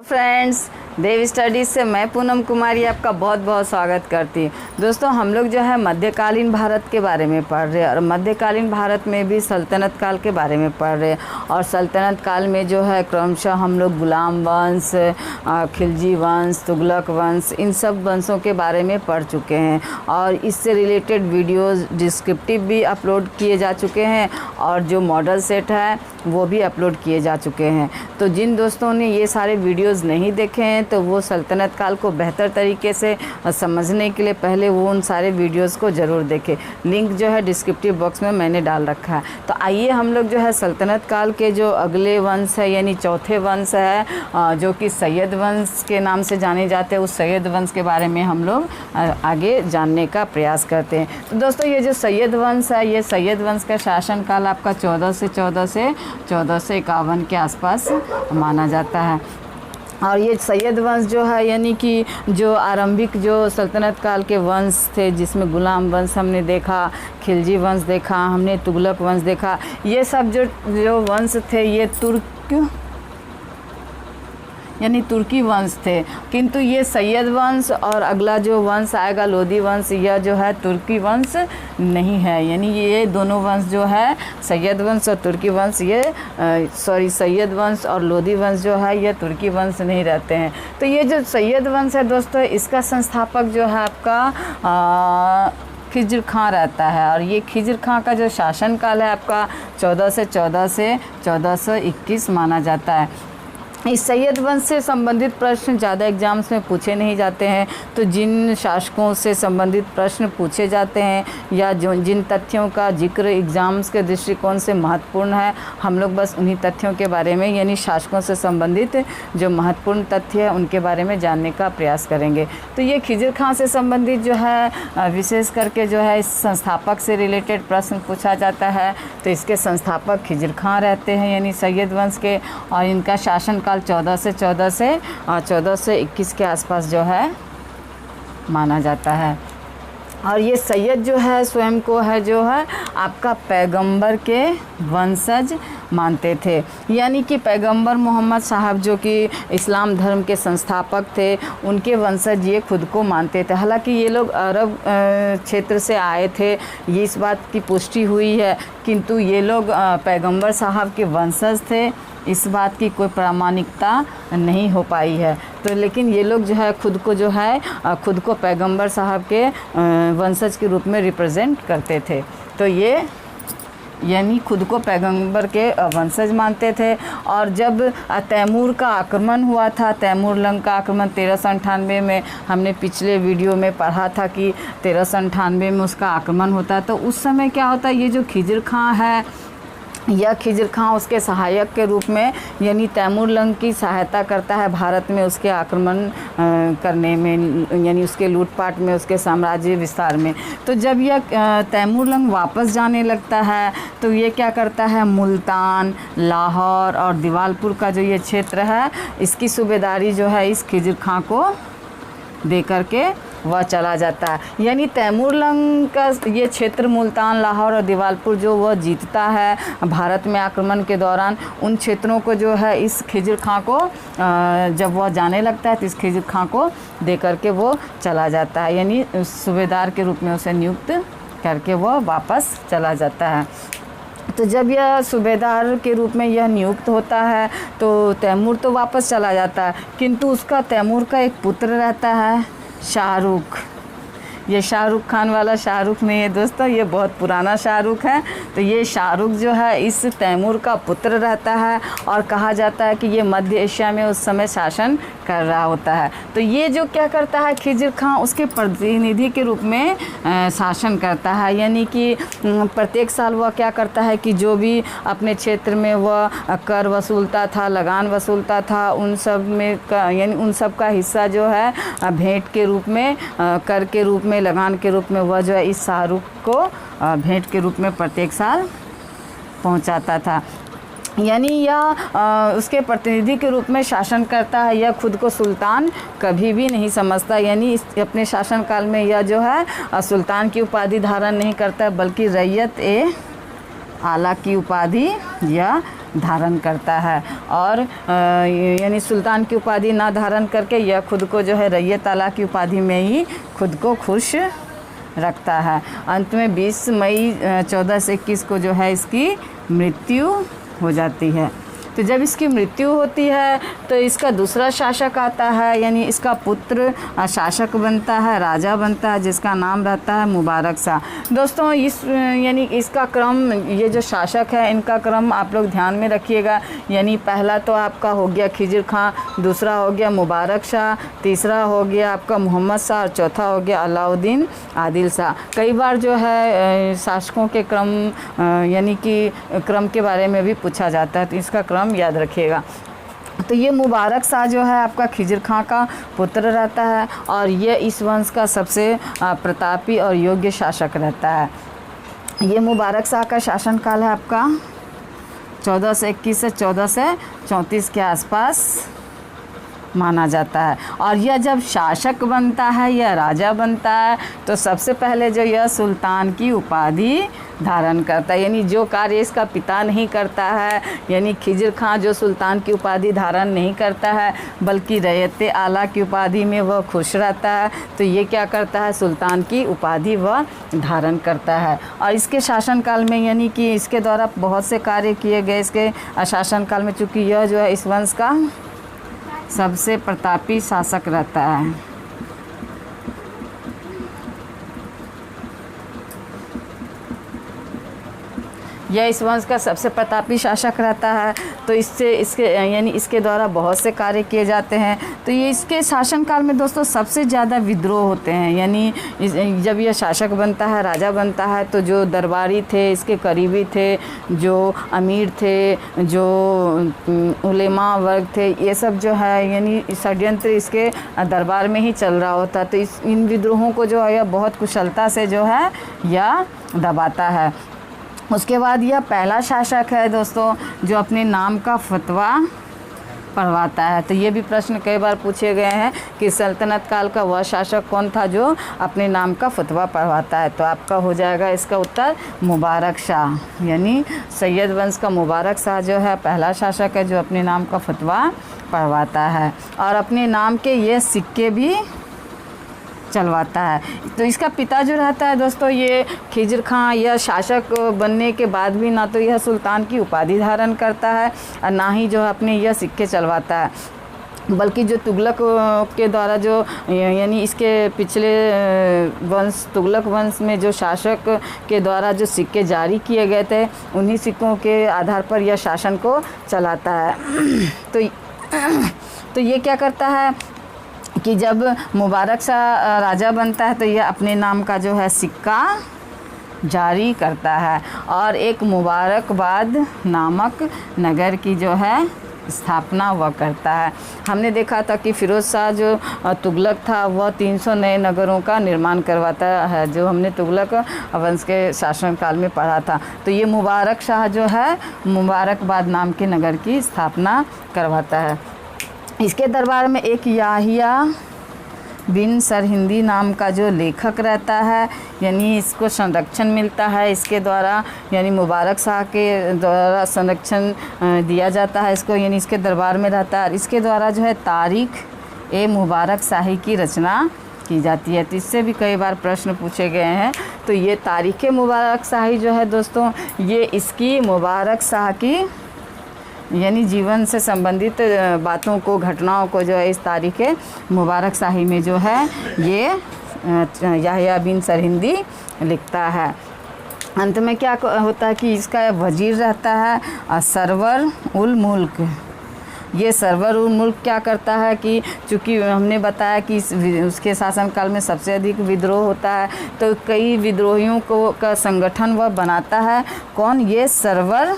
Friends, देव studies से मैं पूनम कुमारी आपका बहुत बहुत स्वागत करती हूँ। दोस्तों, हम लोग जो है मध्यकालीन भारत के बारे में पढ़ रहे हैं और मध्यकालीन भारत में भी सल्तनत काल के बारे में पढ़ रहे हैं। और सल्तनत काल में जो है क्रमशः हम लोग गुलाम वंश, खिलजी वंश, तुगलक वंश, इन सब वंशों के बारे में पढ़ चुके हैं और इससे रिलेटेड वीडियोज़ डिस्क्रिप्टिव भी अपलोड किए जा चुके हैं और जो मॉडल सेट है वो भी अपलोड किए जा चुके हैं। तो जिन दोस्तों ने ये सारे वीडियोज़ नहीं देखे हैं तो वो सल्तनत काल को बेहतर तरीके से समझने के लिए पहले वो उन सारे वीडियोज़ को ज़रूर देखें। लिंक जो है डिस्क्रिप्टिव बॉक्स में मैंने डाल रखा है। तो आइए हम लोग जो है सल्तनत काल के जो अगले वंश है यानी चौथे वंश है जो कि सैयद वंश के नाम से जाने जाते हैं, उस सैयद वंश के बारे में हम लोग आगे जानने का प्रयास करते हैं। तो दोस्तों, ये जो सैयद वंश है, ये सैयद वंश का शासनकाल आपका 1451 के आसपास माना जाता है। और ये सैयद वंश जो है यानी कि जो आरंभिक जो सल्तनत काल के वंश थे, जिसमें गुलाम वंश हमने देखा, खिलजी वंश देखा, हमने तुगलक वंश देखा, ये सब जो वंश थे ये तुर्की वंश थे। किंतु ये सैयद वंश और अगला जो वंश आएगा लोदी वंश, यह जो है तुर्की वंश नहीं है। यानी ये दोनों वंश जो है सैयद वंश और तुर्की वंश, सैयद वंश और लोदी वंश जो है ये तुर्की वंश नहीं रहते हैं। तो ये जो सैयद वंश है दोस्तों, इसका संस्थापक जो है आपका खिज्र खां रहता है। और ये खिज्र खां का जो शासनकाल है आपका 1414 से 1421 माना जाता है। इस सैयद वंश से संबंधित प्रश्न ज़्यादा एग्जाम्स में पूछे नहीं जाते हैं। तो जिन शासकों से संबंधित प्रश्न पूछे जाते हैं या जिन तथ्यों का जिक्र एग्ज़ाम्स के दृष्टिकोण से महत्वपूर्ण है, हम लोग बस उन्हीं तथ्यों के बारे में यानी शासकों से संबंधित जो महत्वपूर्ण तथ्य है उनके बारे में जानने का प्रयास करेंगे। तो ये खिज्र खां से संबंधित जो है विशेष करके जो है इस संस्थापक से रिलेटेड प्रश्न पूछा जाता है। तो इसके संस्थापक खिज्र खां रहते हैं यानी सैयद वंश के, और इनका शासन 1414 से 1421 के आसपास जो है माना जाता है। और ये सैयद जो है स्वयं को है जो है आपका पैगंबर के वंशज मानते थे। यानी कि पैगंबर मोहम्मद साहब जो कि इस्लाम धर्म के संस्थापक थे, उनके वंशज ये खुद को मानते थे। हालांकि ये लोग अरब क्षेत्र से आए थे, ये इस बात की पुष्टि हुई है, किंतु ये लोग पैगंबर साहब के वंशज थे, इस बात की कोई प्रामाणिकता नहीं हो पाई है। तो लेकिन ये लोग जो है खुद को पैगंबर साहब के वंशज के रूप में रिप्रेजेंट करते थे। तो ये यानी खुद को पैगंबर के वंशज मानते थे। और जब तैमूर का आक्रमण हुआ था, तैमूर लंग का आक्रमण 1398 में, हमने पिछले वीडियो में पढ़ा था कि 1398 में उसका आक्रमण होता है। तो उस समय क्या होता है, ये जो खिज्र खां है यह खिज्र खां उसके सहायक के रूप में यानी तैमूर लंग की सहायता करता है भारत में उसके आक्रमण करने में, यानी उसके लूटपाट में, उसके साम्राज्य विस्तार में। तो जब यह तैमूर लंग वापस जाने लगता है तो ये क्या करता है, मुल्तान, लाहौर और दिवालपुर का जो ये क्षेत्र है, इसकी सूबेदारी जो है इस खिज्र खां को दे करके वह चला जाता है। यानी तैमूर लंग का ये क्षेत्र मुल्तान, लाहौर और दिवालपुर जो वह जीतता है भारत में आक्रमण के दौरान, उन क्षेत्रों को जो है इस खिज्र खां को जब वह जाने लगता है तो इस खिज्र खां को दे करके वो चला जाता है, यानी सूबेदार के रूप में उसे नियुक्त करके वह वापस चला जाता है। तो जब यह सूबेदार के रूप में यह नियुक्त होता है तो तैमूर तो वापस चला जाता है, किंतु उसका तैमूर का एक पुत्र रहता है शाहरुख। ये शाहरुख खान वाला शाहरुख नहीं है दोस्तों, ये बहुत पुराना शाहरुख है। तो ये शाहरुख जो है इस तैमूर का पुत्र रहता है और कहा जाता है कि ये मध्य एशिया में उस समय शासन कर रहा होता है। तो ये जो क्या करता है, खिज्र खां उसके प्रतिनिधि के रूप में शासन करता है। यानी कि प्रत्येक साल वह क्या करता है कि जो भी अपने क्षेत्र में वह कर वसूलता था, लगान वसूलता था, उन सब में यानी उन सब का हिस्सा जो है भेंट के रूप में, कर के रूप में, लगान के रूप में वह जो है इस शाहरुख को भेंट के रूप में प्रत्येक साल पहुंचाता था। यानी यह उसके प्रतिनिधि के रूप में शासन करता है। यह खुद को सुल्तान कभी भी नहीं समझता, यानी अपने शासनकाल में यह जो है सुल्तान की उपाधि धारण नहीं करता, बल्कि रैयत ए आला की उपाधि यह धारण करता है और यानी सुल्तान की उपाधि ना धारण करके यह खुद को जो है रैयत आला की उपाधि में ही खुद को खुश रखता है। अंत में 20 मई 1421 को जो है इसकी मृत्यु हो जाती है। तो जब इसकी मृत्यु होती है तो इसका दूसरा शासक आता है, यानी इसका पुत्र शासक बनता है, राजा बनता है, जिसका नाम रहता है मुबारक शाह। दोस्तों इस यानी इसका क्रम, ये जो शासक है इनका क्रम आप लोग ध्यान में रखिएगा। यानी पहला तो आपका हो गया खिज़र खां, दूसरा हो गया मुबारक शाह, तीसरा हो गया आपका मोहम्मद शाह और चौथा हो गया अलाउद्दीन आदिल शाह। कई बार जो है शासकों के क्रम यानी कि क्रम के बारे में भी पूछा जाता है, तो इसका क्रम याद रखिएगा। तो ये मुबारक शाह जो है आपका खिज़र खां का पुत्र रहता है और ये इस वंश का सबसे प्रतापी और योग्य शासक रहता है। ये मुबारक शाह का शासनकाल है आपका 1421 से 1434 के आसपास माना जाता है। और यह जब शासक बनता है या राजा बनता है तो सबसे पहले जो यह सुल्तान की उपाधि धारण करता है, यानी जो कार्य इसका पिता नहीं करता है, यानी खिज़र खां जो सुल्तान की उपाधि धारण नहीं करता है बल्कि रैयत आला की उपाधि में वह खुश रहता है, तो ये क्या करता है, सुल्तान की उपाधि वह धारण करता है। और इसके शासनकाल में यानी कि इसके द्वारा बहुत से कार्य किए गए इसके शासनकाल में, चूँकि यह जो है इस वंश का सबसे प्रतापी शासक रहता है। यह इस वंश का सबसे प्रतापी शासक रहता है, तो इसके यानी इसके द्वारा बहुत से कार्य किए जाते हैं। तो ये इसके शासनकाल में दोस्तों सबसे ज़्यादा विद्रोह होते हैं। यानी जब यह शासक बनता है, राजा बनता है, तो जो दरबारी थे, इसके करीबी थे, जो अमीर थे, जो उलेमा वर्ग थे, ये सब जो है यानी षड्यंत्र इसके दरबार में ही चल रहा होता। तो इन विद्रोहों को जो है यह बहुत कुशलता से जो है यह दबाता है। उसके बाद यह पहला शासक है दोस्तों जो अपने नाम का फतवा पढ़वाता है। तो ये भी प्रश्न कई बार पूछे गए हैं कि सल्तनत काल का वह शासक कौन था जो अपने नाम का फतवा पढ़वाता है। तो आपका हो जाएगा इसका उत्तर मुबारक शाह, यानी सैयद वंश का मुबारक शाह जो है पहला शासक है जो अपने नाम का फतवा पढ़वाता है और अपने नाम के ये सिक्के भी चलवाता है। तो इसका पिता जो रहता है दोस्तों, ये खिज़र खां यह शासक बनने के बाद भी ना तो यह सुल्तान की उपाधि धारण करता है और ना ही जो अपने यह सिक्के चलवाता है, बल्कि जो तुगलक के द्वारा जो यानी इसके पिछले वंश तुगलक वंश में जो शासक के द्वारा जो सिक्के जारी किए गए थे, उन्हीं सिक्कों के आधार पर यह शासन को चलाता है। तो ये क्या करता है कि जब मुबारक शाह राजा बनता है तो यह अपने नाम का जो है सिक्का जारी करता है और एक मुबारकबाद नामक नगर की जो है स्थापना वह करता है। हमने देखा था कि फ़िरोज़ शाह जो तुगलक था वह 300 नए नगरों का निर्माण करवाता है, जो हमने तुगलक वंश के शासनकाल में पढ़ा था। तो ये मुबारक शाह जो है मुबारकबाद नाम के नगर की स्थापना करवाता है। इसके दरबार में एक याहिया बिन सरहिंदी नाम का जो लेखक रहता है, यानी इसको संरक्षण मिलता है इसके द्वारा, यानी मुबारक शाह के द्वारा संरक्षण दिया जाता है इसको, यानी इसके दरबार में रहता है। इसके द्वारा जो है तारीख ए मुबारक शाही की रचना की जाती है। तो इससे भी कई बार प्रश्न पूछे गए हैं। तो ये तारीख ए मुबारक शाही जो है दोस्तों, ये इसकी मुबारक शाह की यानी जीवन से संबंधित बातों को, घटनाओं को जो है इस तारीख़ मुबारक शाही में जो है ये याहिया बिन सरहिंदी लिखता है। अंत में क्या होता है कि इसका वजीर रहता है सरवर उल मुल्क। ये सरवर उल मुल्क क्या करता है कि चूँकि हमने बताया कि उसके शासनकाल में सबसे अधिक विद्रोह होता है, तो कई विद्रोहियों को का संगठन वह बनाता है। कौन? ये सरवर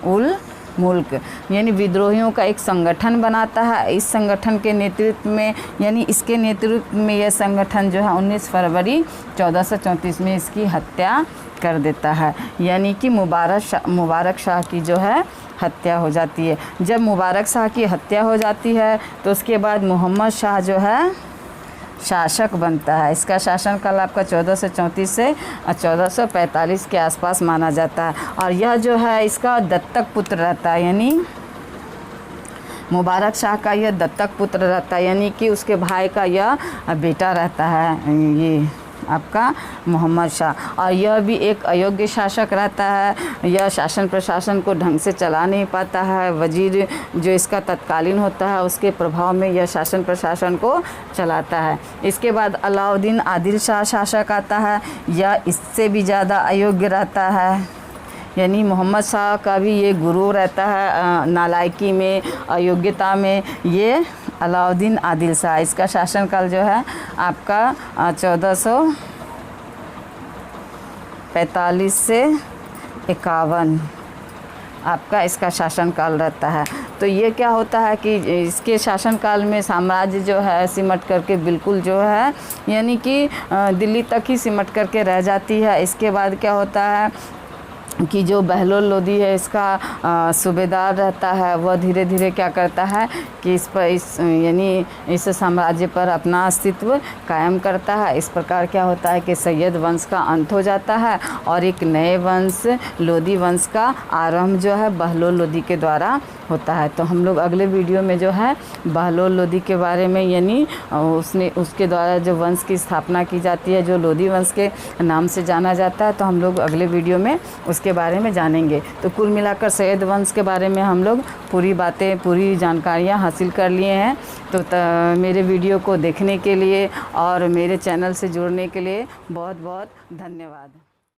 उल मुल्क, यानी विद्रोहियों का एक संगठन बनाता है। इस संगठन के नेतृत्व में, यानी इसके नेतृत्व में यह संगठन जो है 19 फरवरी 1434 में इसकी हत्या कर देता है, यानी कि मुबारक शाह की जो है हत्या हो जाती है। जब मुबारक शाह की हत्या हो जाती है तो उसके बाद मोहम्मद शाह जो है शासक बनता है। इसका शासनकाल आपका 1434 से 1445 के आसपास माना जाता है। और यह जो है इसका दत्तक पुत्र रहता है, यानी मुबारक शाह का यह दत्तक पुत्र रहता है, यानी कि उसके भाई का यह बेटा रहता है, ये आपका मोहम्मद शाह। और यह भी एक अयोग्य शासक रहता है। यह शासन प्रशासन को ढंग से चला नहीं पाता है। वजीर जो इसका तत्कालीन होता है उसके प्रभाव में यह शासन प्रशासन को चलाता है। इसके बाद अलाउद्दीन आदिल शाह शासक आता है। यह इससे भी ज़्यादा अयोग्य रहता है, यानी मोहम्मद शाह का भी ये गुरु रहता है नालायकी में, अयोग्यता में, ये अलाउद्दीन आदिल शाह। इसका शासनकाल जो है आपका 1445 से 51 आपका इसका शासनकाल रहता है। तो ये क्या होता है कि इसके शासनकाल में साम्राज्य जो है सिमट करके बिल्कुल जो है यानी कि दिल्ली तक ही सिमट करके रह जाती है। इसके बाद क्या होता है कि जो बहलोल लोदी है इसका सूबेदार रहता है, वह धीरे धीरे क्या करता है कि यानी इस साम्राज्य पर अपना अस्तित्व कायम करता है। इस प्रकार क्या होता है कि सैयद वंश का अंत हो जाता है और एक नए वंश लोदी वंश का आरंभ जो है बहलोल लोदी के द्वारा होता है। तो हम लोग अगले वीडियो में जो है बहलोल लोदी के बारे में, यानी उसके द्वारा जो वंश की स्थापना की जाती है जो लोदी वंश के नाम से जाना जाता है, तो हम लोग अगले वीडियो में उसके बारे में जानेंगे। तो कुल मिलाकर सैयद वंश के बारे में हम लोग पूरी बातें, पूरी जानकारियाँ हासिल कर लिए हैं। तो मेरे वीडियो को देखने के लिए और मेरे चैनल से जुड़ने के लिए बहुत बहुत धन्यवाद।